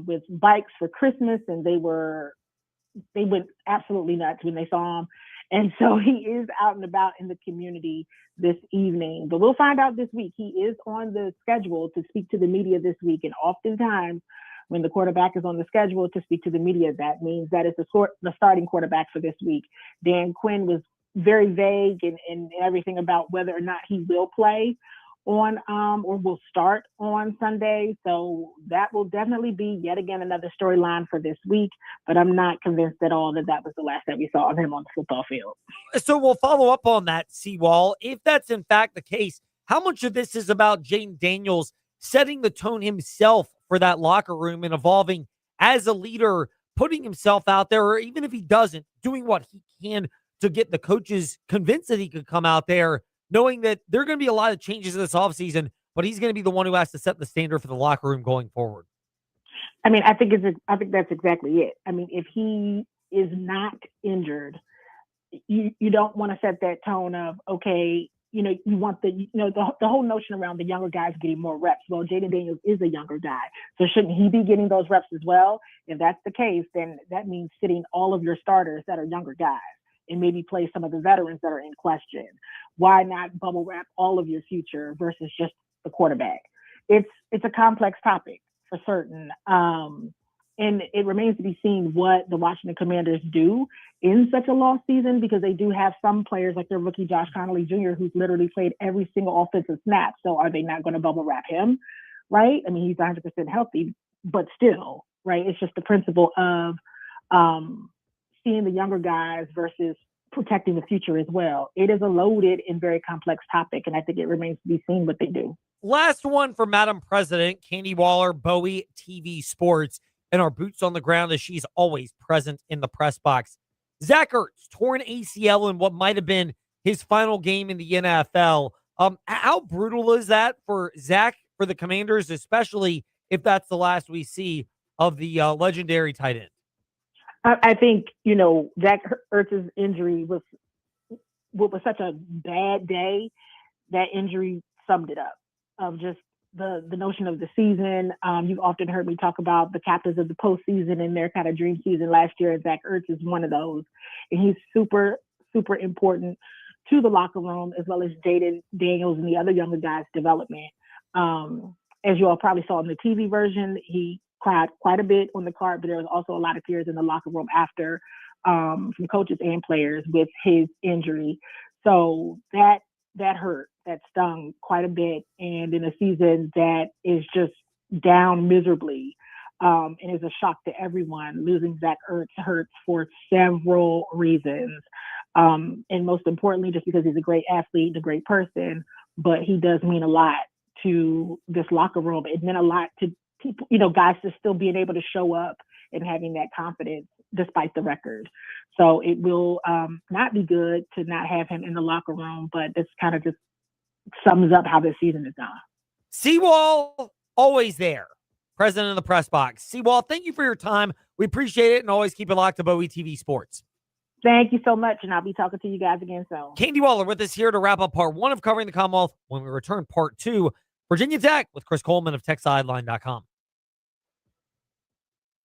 with bikes for Christmas, and they went absolutely nuts when they saw him. And so he is out and about in the community this evening. But we'll find out this week. He is on the schedule to speak to the media this week. And oftentimes when the quarterback is on the schedule to speak to the media, that means that is the starting quarterback for this week. Dan Quinn was very vague and everything about whether or not he will play on or will start on Sunday. So that will definitely be yet again another storyline for this week, but I'm not convinced at all that was the last that we saw of him on the football field. So we'll follow up on that, Seawall. If that's in fact the case, how much of this is about Jaden Daniels setting the tone himself for that locker room and evolving as a leader, putting himself out there, or even if he doesn't, doing what he can to get the coaches convinced that he could come out there, knowing that there are going to be a lot of changes this offseason, but he's going to be the one who has to set the standard for the locker room going forward? I mean, I think that's exactly it. I mean, if he is not injured, you don't want to set that tone of, okay, you want the whole notion around the younger guys getting more reps. Well, Jaden Daniels is a younger guy, so shouldn't he be getting those reps as well? If that's the case, then that means sitting all of your starters that are younger guys and maybe play some of the veterans that are in question. Why not bubble wrap all of your future versus just the quarterback? It's a complex topic for certain. And it remains to be seen what the Washington Commanders do in such a lost season, because they do have some players like their rookie Josh Connolly Jr., who's literally played every single offensive snap. So are they not going to bubble wrap him? Right? I mean, he's 100% healthy, but still, right? It's just the principle of seeing the younger guys versus protecting the future as well. It is a loaded and very complex topic, and I think it remains to be seen what they do. Last one for Madam President, Candy Waller, Bowie TV Sports, and our boots on the ground as she's always present in the press box. Zach Ertz, torn ACL in what might have been his final game in the NFL. How brutal is that for Zach, for the Commanders, especially if that's the last we see of the legendary tight end? I think, Zach Ertz's injury was such a bad day. That injury summed it up. Of just the notion of the season. You've often heard me talk about the captains of the postseason and their kind of dream season last year, and Zach Ertz is one of those. And he's super, super important to the locker room, as well as Jaden Daniels and the other younger guys' development. As you all probably saw in the TV version, he cried quite a bit on the card, but there was also a lot of tears in the locker room after, from coaches and players with his injury. So that hurt. That stung quite a bit. And in a season that is just down miserably, and is a shock to everyone, losing Zach Ertz hurts for several reasons. And most importantly, just because he's a great athlete and a great person, but he does mean a lot to this locker room. It meant a lot to people, guys just still being able to show up and having that confidence despite the record. So it will not be good to not have him in the locker room, but this kind of just sums up how this season is gone. Seawall, always there, president of the press box. Seawall, thank you for your time. We appreciate it, and always keep it locked to Bowie TV Sports. Thank you so much, and I'll be talking to you guys again soon. Candy Waller with us here to wrap up part one of covering the Commonwealth. When we return, part two, Virginia Tech with Chris Coleman of TechSideline.com.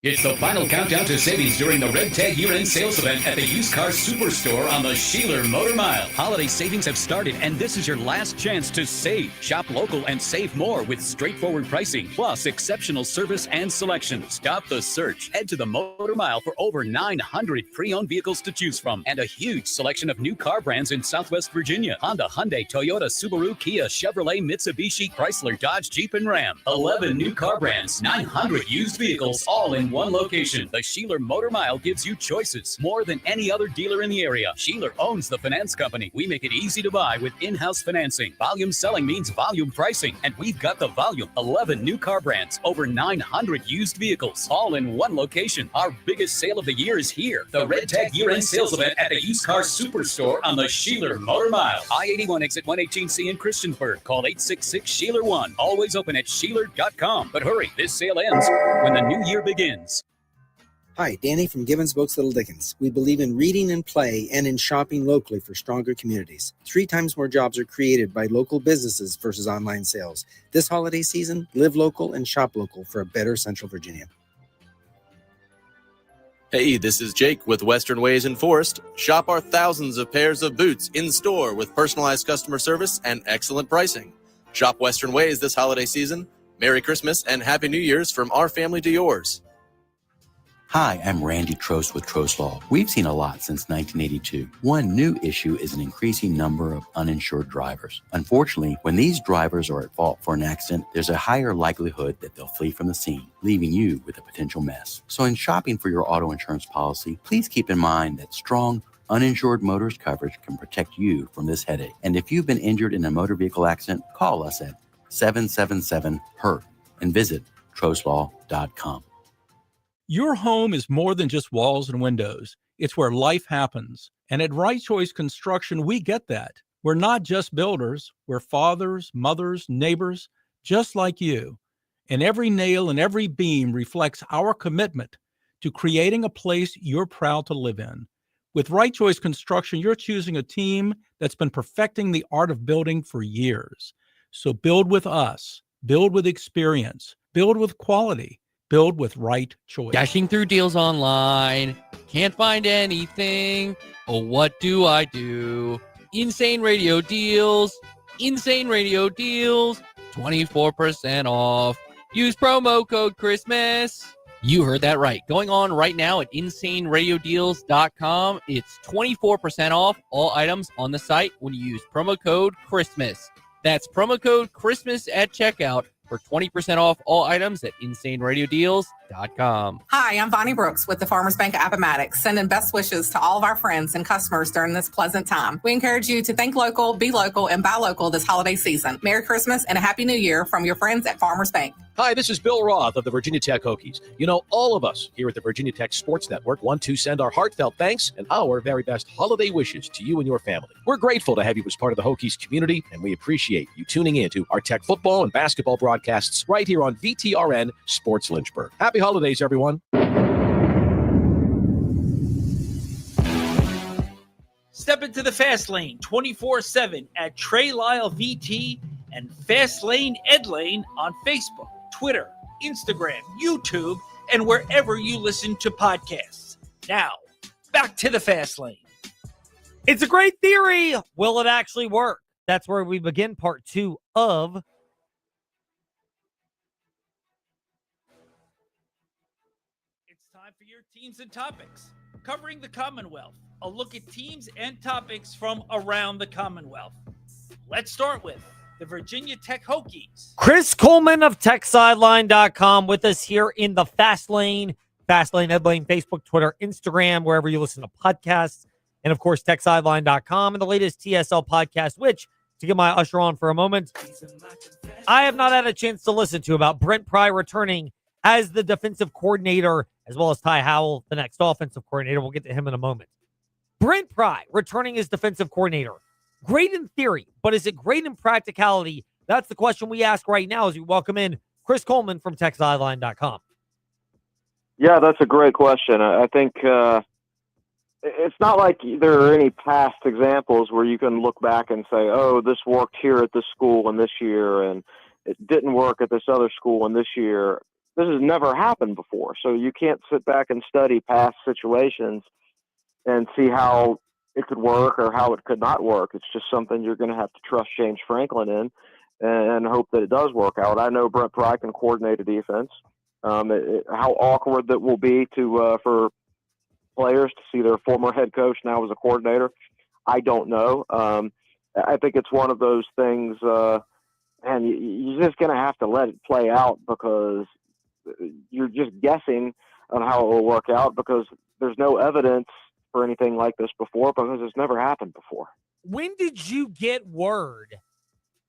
It's the final countdown to savings during the Red Tag year-end sales event at the Used Car Superstore on the Sheeler Motor Mile. Holiday savings have started, and this is your last chance to save. Shop local and save more with straightforward pricing, plus exceptional service and selection. Stop the search. Head to the Motor Mile for over 900 pre-owned vehicles to choose from, and a huge selection of new car brands in Southwest Virginia. Honda, Hyundai, Toyota, Subaru, Kia, Chevrolet, Mitsubishi, Chrysler, Dodge, Jeep, and Ram. 11 new car brands, 900 used vehicles, all in one location. The Sheeler Motor Mile gives you choices more than any other dealer in the area. Sheeler owns the finance company. We make it easy to buy with in-house financing. Volume selling means volume pricing, and we've got the volume. 11 new car brands, over 900 used vehicles, all in one location. Our biggest sale of the year is here. The Red Tag year-end sales event at the Used Car Superstore on the Sheeler Motor Mile. I-81 exit 118C in Christiansburg. Call 866-SHEELER1. Always open at Sheeler.com. But hurry, this sale ends when the new year begins. Hi, Danny from Gibbons Books Little Dickens. We believe in reading and play and in shopping locally for stronger communities. 3 times more jobs are created by local businesses versus online sales. This holiday season, live local and shop local for a better Central Virginia. Hey, this is Jake with Western Ways in Forest. Shop our thousands of pairs of boots in store with personalized customer service and excellent pricing. Shop Western Ways this holiday season. Merry Christmas and Happy New Year's from our family to yours. Hi, I'm Randy Trost with Trost Law. We've seen a lot since 1982. One new issue is an increasing number of uninsured drivers. Unfortunately, when these drivers are at fault for an accident, there's a higher likelihood that they'll flee from the scene, leaving you with a potential mess. So in shopping for your auto insurance policy, please keep in mind that strong, uninsured motorist coverage can protect you from this headache. And if you've been injured in a motor vehicle accident, call us at 777-HURT and visit trostlaw.com. Your home is more than just walls and windows. It's where life happens. And at Right Choice Construction, we get that. We're not just builders. We're fathers, mothers, neighbors, just like you. And every nail and every beam reflects our commitment to creating a place you're proud to live in. With Right Choice Construction, you're choosing a team that's been perfecting the art of building for years. So build with us. Build with experience. Build with quality. Build with Right Choice. Dashing through deals online, can't find anything. Oh, what do I do? Insane radio deals, 24% off. Use promo code Christmas. You heard that right. Going on right now at insaneradiodeals.com. It's 24% off all items on the site when you use promo code Christmas. That's promo code Christmas at checkout for 20% off all items at insaneradiodeals.com. FarmersBankAppomattox.com. Hi, I'm Bonnie Brooks with the Farmers Bank of Appomattox, sending best wishes to all of our friends and customers during this pleasant time. We encourage you to think local, be local, and buy local this holiday season. Merry Christmas and a Happy New Year from your friends at Farmers Bank. Hi, this is Bill Roth of the Virginia Tech Hokies. You know, all of us here at the Virginia Tech Sports Network want to send our heartfelt thanks and our very best holiday wishes to you and your family. We're grateful to have you as part of the Hokies community, and we appreciate you tuning in to our Tech football and basketball broadcasts right here on VTRN Sports Lynchburg. Happy holidays, everyone. Step into the Fast Lane 24/7 at Trey Lyle VT and Fast Lane Ed Lane on Facebook, Twitter, Instagram, YouTube, and wherever you listen to podcasts. Now, back to the Fast Lane. It's a great theory. Will it actually work? That's where we begin part 2 of It's time for your teams and topics. Covering the Commonwealth, a look at teams and topics from around the Commonwealth. Let's start with the Virginia Tech Hokies. Chris Coleman of TechSideline.com with us here in the Fast Lane. Fast Lane, Ed Lane, Facebook, Twitter, Instagram, wherever you listen to podcasts. And, of course, TechSideline.com and the latest TSL podcast, which, to get my usher on for a moment, I have not had a chance to listen to, about Brent Pry returning as the defensive coordinator, as well as Ty Howell, the next offensive coordinator. We'll get to him in a moment. Brent Pry returning as defensive coordinator. Great in theory, but is it great in practicality? That's the question we ask right now as we welcome in Chris Coleman from TechSideline.com. Yeah, that's a great question. I think it's not like there are any past examples where you can look back and say, oh, this worked here at this school and this year, and it didn't work at this other school and this year. This has never happened before. So you can't sit back and study past situations and see how it could work or how it could not work. It's just something you're going to have to trust James Franklin in and hope that it does work out. I know Brent Pry can coordinate a defense. How awkward that will be for players to see their former head coach now as a coordinator, I don't know. I think it's one of those things, and you're just going to have to let it play out, because you're just guessing on how it will work out, because there's no evidence for anything like this before, because it's never happened before. When did you get word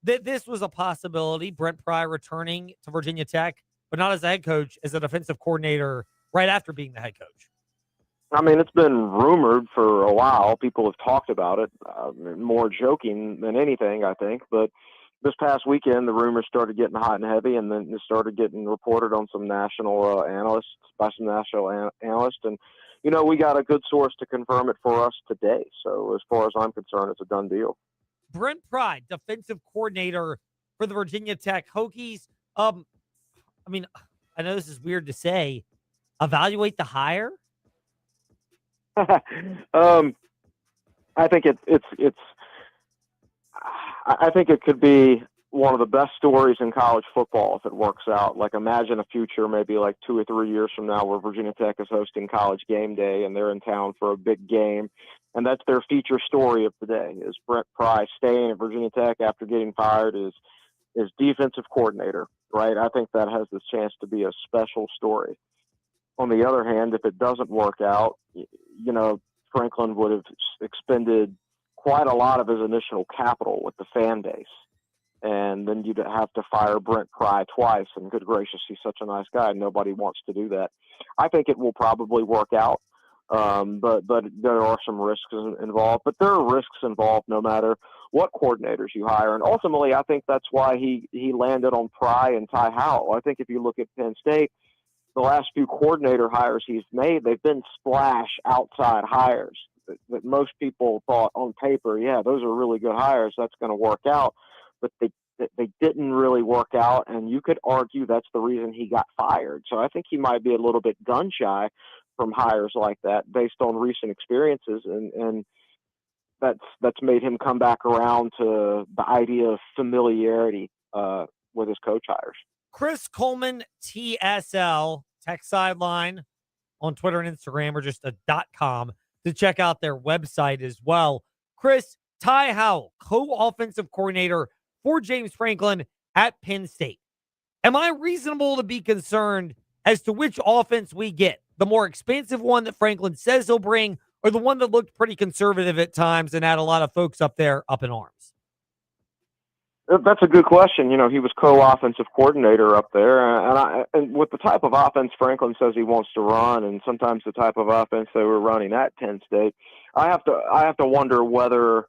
that this was a possibility, Brent Pry returning to Virginia Tech, but not as a head coach, as a defensive coordinator right after being the head coach? I mean, it's been rumored for a while. People have talked about it, more joking than anything, I think. But this past weekend, the rumors started getting hot and heavy, and then it started getting reported on some national analysts, by some national analysts. And, you know, we got a good source to confirm it for us today. So as far as I'm concerned, it's a done deal. Brent Pry, defensive coordinator for the Virginia Tech Hokies. I mean, I know this is weird to say. Evaluate the hire? I think I think it could be one of the best stories in college football if it works out. Like, imagine a future maybe like 2 or 3 years from now where Virginia Tech is hosting College Game Day and they're in town for a big game, and that's their feature story of the day, is Brent Pry staying at Virginia Tech after getting fired as defensive coordinator, right? I think that has this chance to be a special story. On the other hand, if it doesn't work out, you know, Franklin would have expended quite a lot of his initial capital with the fan base. And then you'd have to fire Brent Pry twice. And good gracious, he's such a nice guy. Nobody wants to do that. I think it will probably work out. But there are some risks involved. But there are risks involved no matter what coordinators you hire. And ultimately, I think that's why he landed on Pry and Ty Howell. I think if you look at Penn State, the last few coordinator hires he's made, they've been splash outside hires that most people thought on paper, yeah, those are really good hires. That's going to work out. But they didn't really work out, and you could argue that's the reason he got fired. So I think he might be a little bit gun shy from hires like that based on recent experiences, and that's made him come back around to the idea of familiarity with his coach hires. Chris Coleman, TSL, Tech Sideline on Twitter and Instagram, or just a .com to check out their website as well. Chris, Ty Howell, co-offensive coordinator for James Franklin at Penn State. Am I reasonable to be concerned as to which offense we get. The more expansive one that Franklin says he'll bring, or the one that looked pretty conservative at times and had a lot of folks up there up in arms? That's a good question. He was co-offensive coordinator up there, and with the type of offense Franklin says he wants to run, and sometimes the type of offense they were running at Penn State, I have to wonder whether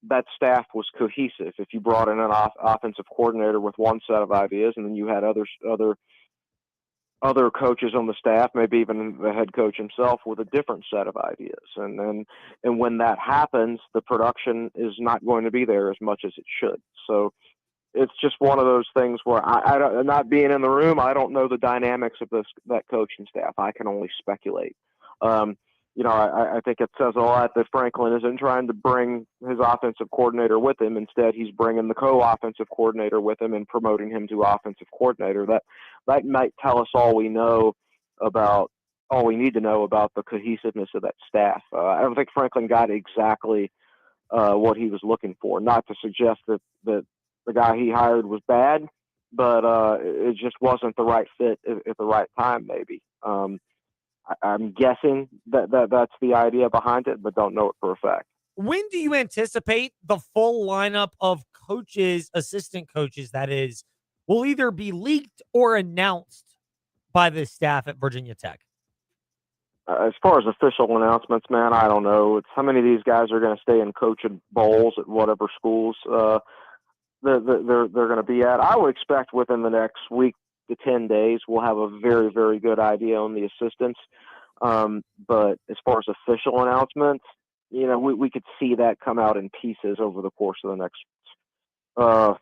that staff was cohesive. If you brought in an offensive coordinator with one set of ideas, and then you had other coaches on the staff, maybe even the head coach himself, with a different set of ideas, and when that happens, the production is not going to be there as much as it should. So it's just one of those things where I don't, not being in the room, I don't know the dynamics of that coaching staff. I can only speculate. I think it says a lot that Franklin isn't trying to bring his offensive coordinator with him. Instead, he's bringing the co-offensive coordinator with him and promoting him to offensive coordinator. That might tell us all we need to know about the cohesiveness of that staff. I don't think Franklin got exactly what he was looking for. Not to suggest that the guy he hired was bad, but it just wasn't the right fit at the right time, maybe. I'm guessing that's the idea behind it, but don't know it for a fact. When do you anticipate the full lineup of coaches, assistant coaches, that is, will either be leaked or announced by the staff at Virginia Tech? As far as official announcements, man, I don't know. It's how many of these guys are going to stay and coach in bowls at whatever schools they're going to be at. I would expect within the next week to 10 days, we'll have a very, very good idea on the assistants. But as far as official announcements, we could see that come out in pieces over the course of the next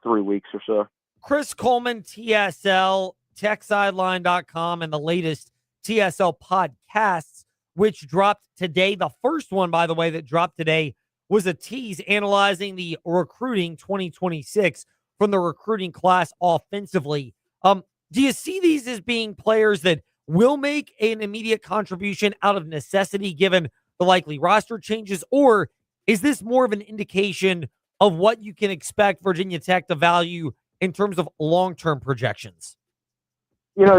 3 weeks or so. Chris Coleman, TSL, TechSideline.com, and the latest TSL podcasts, which dropped today. The first one, by the way, that dropped today was a tease analyzing the recruiting 2026 from the recruiting class offensively. Do you see these as being players that will make an immediate contribution out of necessity given the likely roster changes, or is this more of an indication of what you can expect Virginia Tech to value in terms of long-term projections?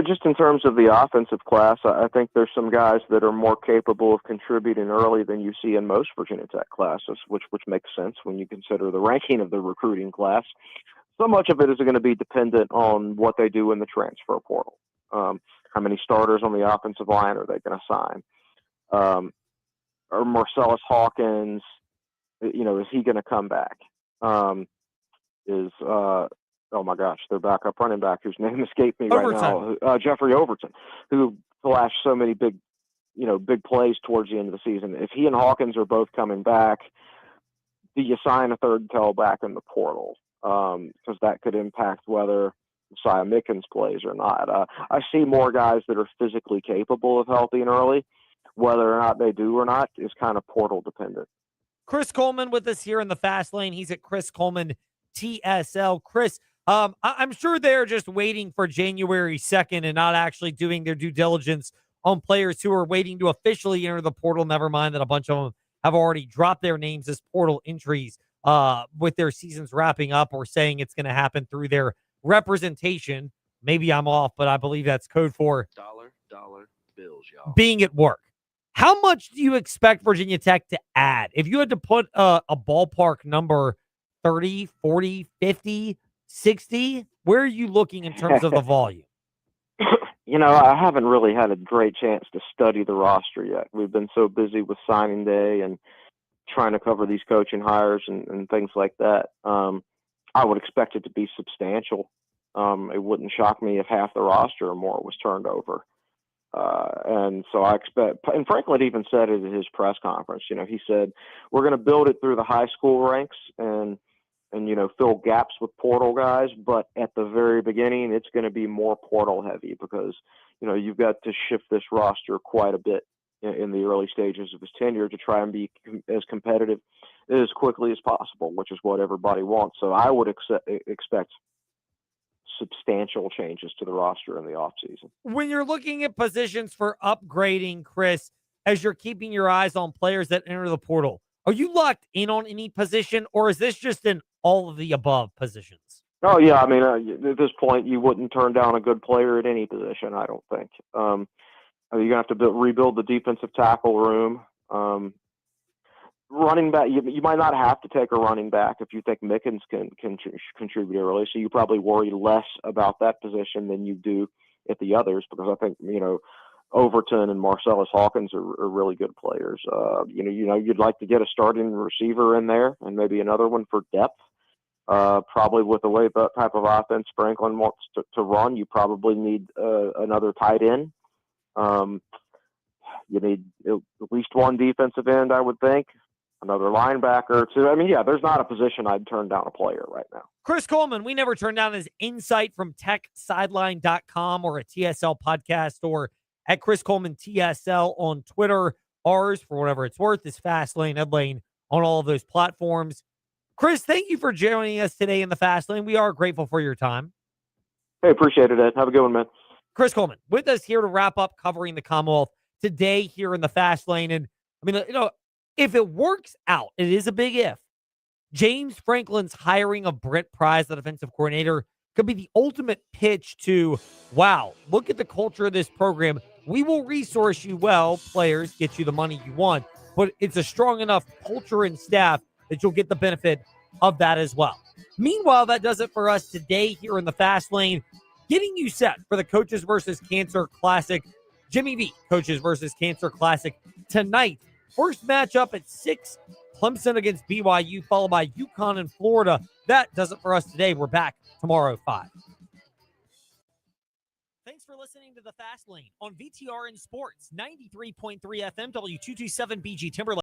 Just in terms of the offensive class, I think there's some guys that are more capable of contributing early than you see in most Virginia Tech classes, which makes sense when you consider the ranking of the recruiting class. So much of it is going to be dependent on what they do in the transfer portal. How many starters on the offensive line are they going to sign? Or Marcellus Hawkins, is he going to come back? Oh my gosh, their backup running back, whose name escaped me right now, Jeffrey Overton, who flashed so many big plays towards the end of the season. If he and Hawkins are both coming back, do you sign a third tailback in the portal? Because that could impact whether Messiah Mickens plays or not. I see more guys that are physically capable of helping early. Whether or not they do or not is kind of portal dependent. Chris Coleman with us here in the Fast Lane. He's at Chris Coleman TSL. Chris, I'm sure they're just waiting for January 2nd and not actually doing their due diligence on players who are waiting to officially enter the portal. Never mind that a bunch of them have already dropped their names as portal entries with their seasons wrapping up or saying it's going to happen through their representation. Maybe I'm off, but I believe that's code for dollar bills, y'all. Being at work. How much do you expect Virginia Tech to add? If you had to put a ballpark number, 30, 40, 50, 60, where are you looking in terms of the volume? I haven't really had a great chance to study the roster yet. We've been so busy with signing day and trying to cover these coaching hires and things like that. I would expect it to be substantial. It wouldn't shock me if half the roster or more was turned over. And so I expect, and Franklin even said it at his press conference, he said, we're going to build it through the high school ranks and fill gaps with portal guys. But at the very beginning, it's going to be more portal heavy because, you've got to shift this roster quite a bit in the early stages of his tenure to try and be as competitive as quickly as possible, which is what everybody wants. So I would expect substantial changes to the roster in the offseason. When you're looking at positions for upgrading, Chris, as you're keeping your eyes on players that enter the portal, are you locked in on any position, or is this just an all of the above positions? Oh yeah, I mean, at this point, you wouldn't turn down a good player at any position. I don't think. You're gonna have to rebuild the defensive tackle room. Running back, you might not have to take a running back if you think Mickens can contribute early. So you probably worry less about that position than you do at the others, because I think Overton and Marcellus Hawkins are really good players. You'd like to get a starting receiver in there and maybe another one for depth. Probably with the way that type of offense Franklin wants to run, you probably need another tight end. You need at least one defensive end, I would think. Another linebacker or two. I mean, yeah, there's not a position I'd turn down a player right now. Chris Coleman, we never turn down his insight from techsideline.com or a TSL podcast or at Chris Coleman TSL on Twitter. Ours, for whatever it's worth, is Fast Lane, Ed Lane on all of those platforms. Chris, thank you for joining us today in the Fast Lane. We are grateful for your time. Hey, appreciate it, Ed. Have a good one, man. Chris Coleman with us here to wrap up covering the Commonwealth today here in the Fast Lane. And I mean, if it works out, it is a big if. James Franklin's hiring of Brent Pryce, the defensive coordinator, could be the ultimate pitch to, wow, look at the culture of this program. We will resource you well, players, get you the money you want, but it's a strong enough culture and staff that you'll get the benefit of that as well. Meanwhile, that does it for us today here in the Fast Lane, getting you set for the Coaches versus Cancer Classic. Jimmy V, Coaches versus Cancer Classic tonight. First matchup at 6, Clemson against BYU, followed by UConn and Florida. That does it for us today. We're back tomorrow at 5. Thanks for listening to the Fast Lane on VTR and Sports, 93.3 FM, W227 BG Timberlake.